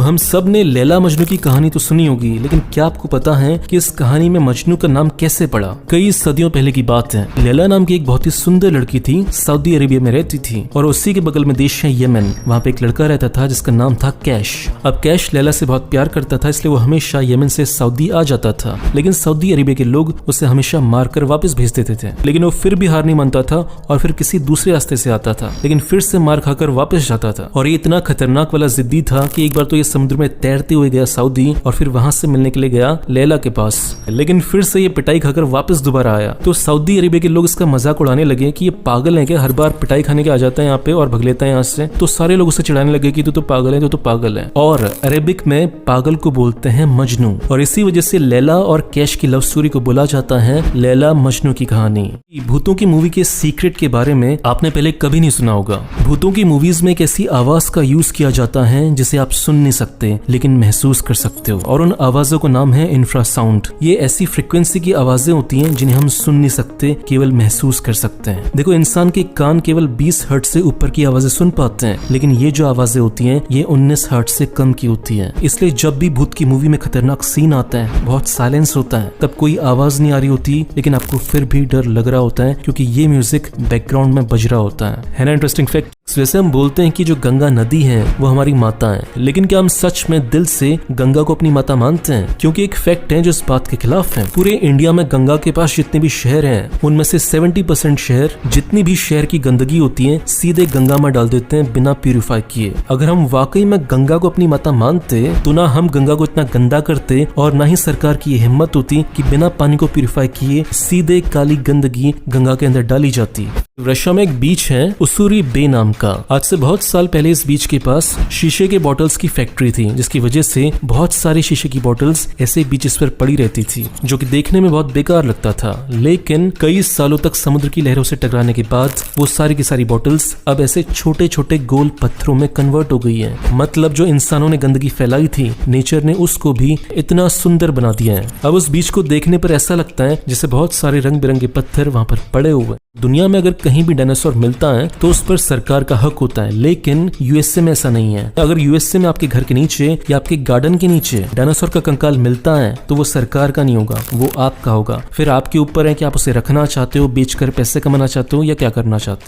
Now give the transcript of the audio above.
हम सब ने लैला मजनू की कहानी तो सुनी होगी, लेकिन क्या आपको पता है कि इस कहानी में मजनू का नाम कैसे पड़ा? कई सदियों पहले की बात है। लैला नाम की एक बहुत ही सुंदर लड़की थी, सऊदी अरेबिया में रहती थी और उसी के बगल में देश है यमन। वहाँ पे एक लड़का रहता था जिसका नाम था कैश। अब कैश लैला से बहुत प्यार करता था, इसलिए वो हमेशा यमन से सऊदी आ जाता था, लेकिन सऊदी अरेबिया के लोग उसे हमेशा मारकर वापस भेज देते थे। लेकिन वो फिर भी हार नहीं मानता था और फिर किसी दूसरे रास्ते से आता था, लेकिन फिर से मार खाकर वापस जाता था। और ये इतना खतरनाक वाला जिद्दी था कि एक बार तो ये समुद्र में तैरते हुए गया सऊदी और फिर वहां से मिलने के लिए गया लैला के पास, लेकिन फिर से ये पिटाई खाकर वापस दोबारा आया। तो सऊदी अरेबिया के लोग इसका मजाक उड़ाने लगे कि ये पागल है क्या, हर बार पिटाई खाने के आ जाता है यहाँ पे और भग लेता है यहाँ से। तो सारे लोग उसे चिढ़ाने लगे कि तू तो पागल है, तो पागल है। और अरेबिक में पागल को बोलते हैं मजनू, और इसी वजह से लैला और कैश की लव स्टोरी को बोला जाता है लैला मजनू की कहानी। भूतों की मूवी के सीक्रेट के बारे में आपने पहले कभी नहीं सुना होगा। भूतों की मूवीज में एक ऐसी आवाज का यूज किया जाता है जिसे आप सुन नहीं सकते लेकिन महसूस कर सकते हो, और उन आवाजों का नाम है इंफ्रासाउंड। ये ऐसी फ्रीक्वेंसी की आवाजें होती हैं जिन्हें हम सुन नहीं सकते, केवल महसूस कर सकते हैं। देखो, इंसान के कान केवल 20 हर्ट्ज से ऊपर की आवाजें सुन पाते हैं, लेकिन ये जो आवाजें होती हैं ये 19 हर्ट्ज से कम की होती हैं। इसलिए जब भी भूत की मूवी में खतरनाक सीन आता है, बहुत साइलेंस होता है, तब कोई आवाज नहीं आ रही होती, लेकिन आपको फिर भी डर लग रहा होता है क्योंकि ये म्यूजिक बैकग्राउंड में बज रहा होता है ना। इंटरेस्टिंग फैक्ट, वैसे हम बोलते हैं कि जो गंगा नदी है वो हमारी माता है, लेकिन क्या हम सच में दिल से गंगा को अपनी माता मानते हैं? क्योंकि एक फैक्ट है जो इस बात के खिलाफ है। पूरे इंडिया में गंगा के पास जितने भी शहर हैं, उनमें से 70% शहर जितनी भी शहर की गंदगी होती है सीधे गंगा में डाल देते हैं बिना प्यूरिफाई किए। अगर हम वाकई में गंगा को अपनी माता मानते तो ना हम गंगा को इतना गंदा करते और ना ही सरकार की हिम्मत होती कि बिना पानी को प्यूरिफाई किए सीधे काली गंदगी गंगा के अंदर डाली जाती। रशिया में एक बीच है उसूरी बे नाम का। आज से बहुत साल पहले इस बीच के पास शीशे के बॉटल्स की फैक्ट्री थी, जिसकी वजह से बहुत सारी शीशे की बॉटल्स ऐसे बीचेस पर पड़ी रहती थी, जो कि देखने में बहुत बेकार लगता था। लेकिन कई सालों तक समुद्र की लहरों से टकराने के बाद वो सारी की सारी बॉटल्स अब ऐसे छोटे छोटे गोल पत्थरों में कन्वर्ट हो गई है। मतलब जो इंसानों ने गंदगी फैलाई थी, नेचर ने उसको भी इतना सुंदर बना दिया है। अब उस बीच को देखने पर ऐसा लगता है जैसे बहुत सारे रंग बिरंगे पत्थर वहां पर पड़े हुए। दुनिया में अगर कहीं भी डायनासोर मिलता है तो उस पर सरकार का हक होता है, लेकिन यूएसए में ऐसा नहीं है। अगर यूएसए में आपके घर के नीचे या आपके गार्डन के नीचे डायनासोर का कंकाल मिलता है तो वो सरकार का नहीं होगा, वो आपका होगा। फिर आपके ऊपर है कि आप उसे रखना चाहते हो, बेचकर पैसे कमाना चाहते हो या क्या करना चाहते हो।